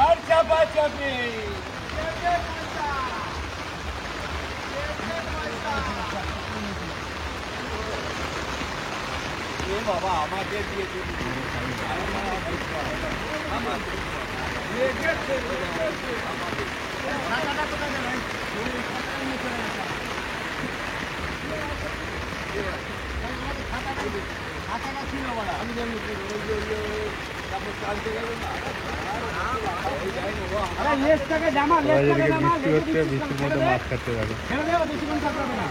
আর চাপা চাপি বাবা আমাকে দিয়ে বৃষ্টির মধ্যে মাছ খাচ্ছে না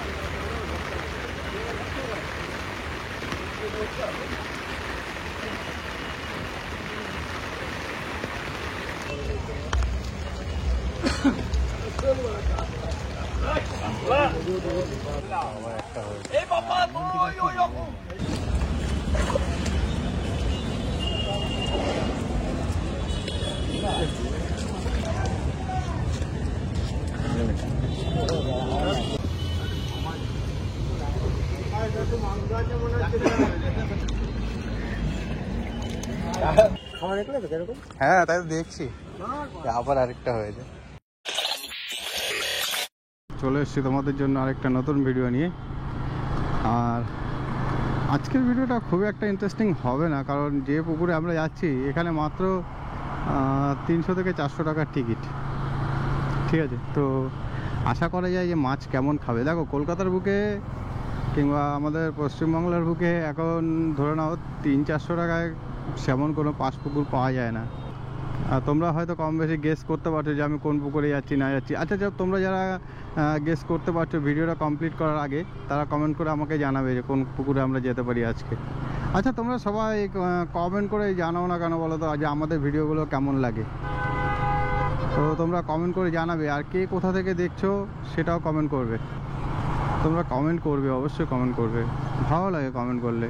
হ্যাঁ তাই তো দেখছি আবার আরেকটা হয়েছে। চলে এসছি তোমাদের জন্য আরেকটা নতুন ভিডিও নিয়ে। আর আজকের ভিডিওটা খুবই একটা ইন্টারেস্টিং হবে না, কারণ যে পুকুরে আমরা যাচ্ছি এখানে মাত্র 300 থেকে 400 টাকার টিকিট। ঠিক আছে, তো আশা করা যায় যে মাছ কেমন খাবে। দেখো কলকাতার বুকে কিংবা আমাদের পশ্চিমবাংলার বুকে এখন ধরে নাও 300-400 টাকায় সেমন কোনো পাশ পুকুর পাওয়া যায় না। আর তোমরা হয়তো কম বেশি গেস করতে পারছো যে আমি কোন পুকুরে যাচ্ছি না যাচ্ছি। আচ্ছা তোমরা যারা গেস করতে পারছো ভিডিওটা কমপ্লিট করার আগে, তারা কমেন্ট করে আমাকে জানাবে যে কোন পুকুরে আমরা যেতে পারি আজকে। আচ্ছা তোমরা সবাই কমেন্ট করে জানাও না কেন বলো তো, যে আমাদের ভিডিওগুলো কেমন লাগে। তো তোমরা কমেন্ট করে জানাবে, আর কে কোথা থেকে দেখছো সেটাও কমেন্ট করবে। তোমরা কমেন্ট করবে, অবশ্যই কমেন্ট করবে, ভালো লাগে কমেন্ট করলে।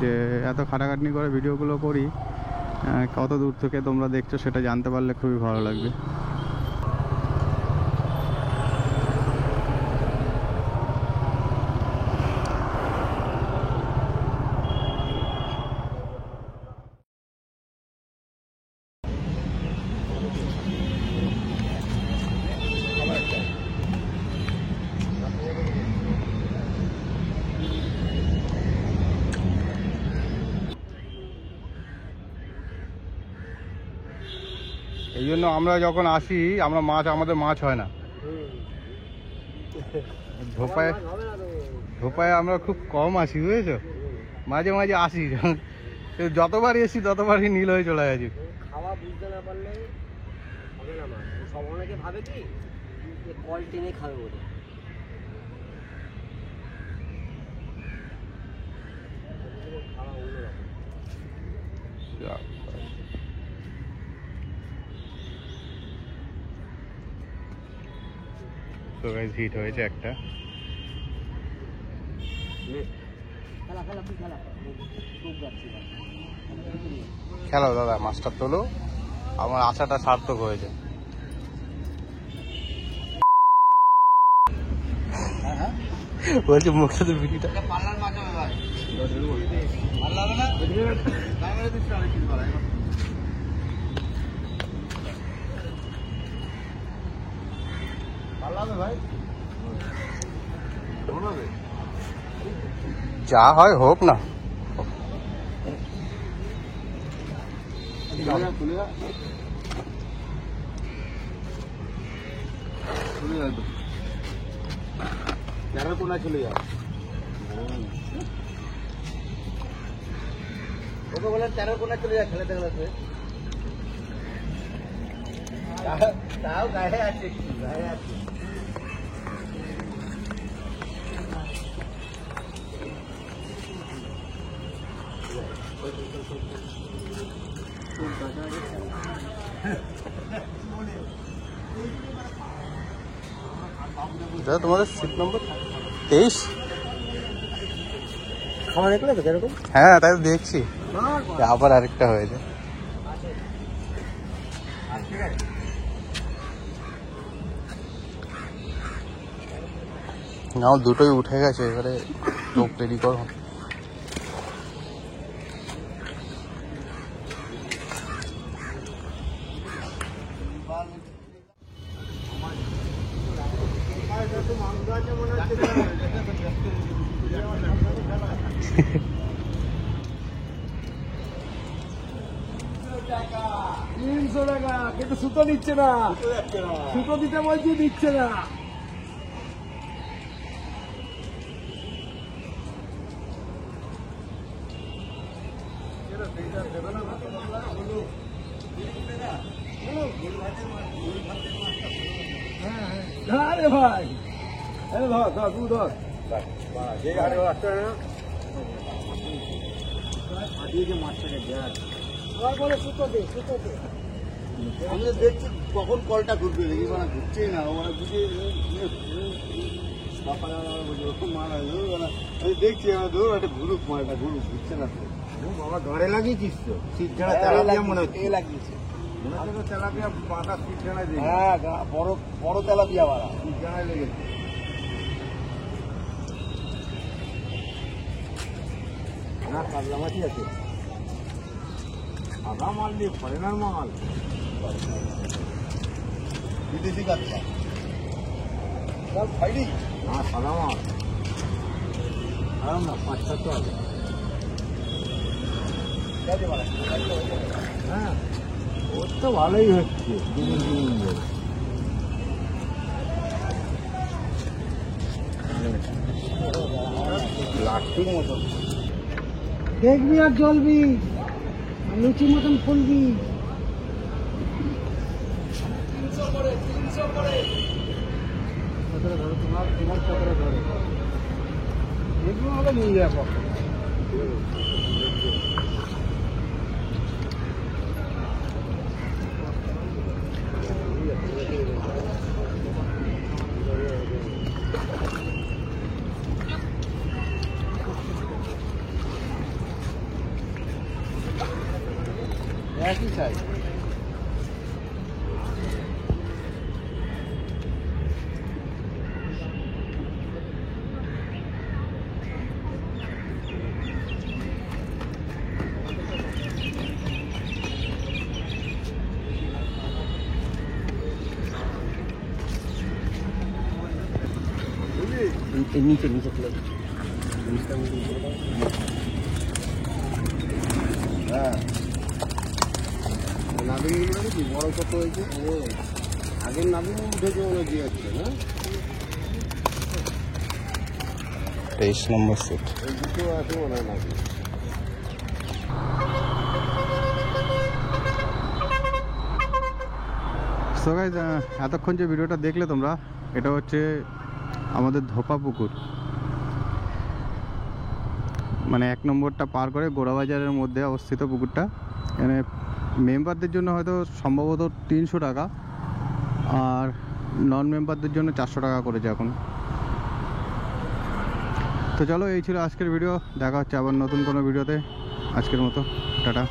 যে এত খাটাখাটনি করে ভিডিওগুলো করি, কত দূর থেকে তোমরা দেখছো সেটা জানতে পারলে খুবই ভালো লাগবে। এই জন্য আমরা যখন আসি আমাদের মাছ হয় না। ধোপায় আমরা খুব কম আসি, বুঝেছো। মাঝে মাঝে আসি, যতবার এসি ততবারই নীল হয়ে চলে গেছি। খাওয়া বুঝতে না পারলে হবে না মাছ। সব অনেকে ভাবে কি কল টেনে খাবে বলে। খাওয়া অন্যরকম। তো গাইস হিট হয়েছে একটা। খেলো দাদা, মাছটা তোলো, আমার আশাটা সার্থক হয়েছে। বলছি মুখে তো বিড়িটা পাল্লার মাছ হবে ভাই, পাল্লা হবে না ক্যামেরা দিচ্ছি অনেক কিছু করা যা হয় হোক না। চলে যায় ওকে বলে 13 কোনা চলে যায় খেলাতে খেলাতে। তাও গায়ে আছে, গায়ে আছে। তোমাদের সিট নম্বর 23। খাওয়া নিকলে তো কিরকম? হ্যাঁ তাই তো দেখছি আবার আরেকটা হয়েছে। নাও দুটোই উঠে গেছে, এবারে লোক রেডি করো। টাকা কিন্তু সুতো দিচ্ছে না, সুতো দিতে বলছি দিচ্ছে না। আরে ভাই ধর ধর তুই ধর যে গাড়ি আসছে না আমি দেখছি কখন কলটা ঘুরবে দেখি মানে ঘুরছেই না, মানে বুঝিয়ে আমি দেখছি আমার ধরুন একটা ঘুরুক মালটা ঘুরুক ঘুরছে না তো। বাবা ঘরে লাগিয়েছিস তো শীত ঝাড়া তেলাপিয়া মনে হচ্ছে লাগিয়েছে, মনে হচ্ছে তেলাপিয়া মাথা শীত ঝাড়ায় দেখি। হ্যাঁ বড় বড় তেলাপিয়া বাড়া শীত ঝাড়ায় লেগেছে। না কাতলা মাছই আছে, সাদা মাল দিয়ে ফরেনার মাল, বিদেশি কাতলা খাইনি না, সাদা মাল আরাম না 5-7 আছে। হ্যাঁ ওর তো ভালোই হচ্ছে দিন দিন লাস্টিং মতো দেখবি আর জ্বলবি, লুচি মতন ফুলবি। 300 করে ধরো, তোমার কতটা ধরো এগুলো হলে নিয়ে যাবো। একই সাইজ নিচে নিচে ফেলে হ্যাঁ নাবিনগুলো নাকি বড় কত হয়েছে, আগের নাবিন উঠেছে মনে দিয়ে যাচ্ছে না। 23 নম্বর সেট এই দুটো আছে মনে হয় নাকি। সো গাইস এতক্ষণ যে ভিডিওটা দেখলে তোমরা, এটা হচ্ছে আমাদের ধোপা পুকুর, মানে 1 নম্বরটা পার করে গোড়াবাজারের মধ্যে অবস্থিত পুকুরটা। এখানে মেম্বারদের জন্য হয়তো সম্ভবত 300 টাকা, আর নন মেম্বারদের জন্য 400 টাকা করেছে এখন। তো চলো, এই ছিল আজকের ভিডিও, দেখা হচ্ছে আবার নতুন কোনো ভিডিওতে। আজকের মতো টাটা।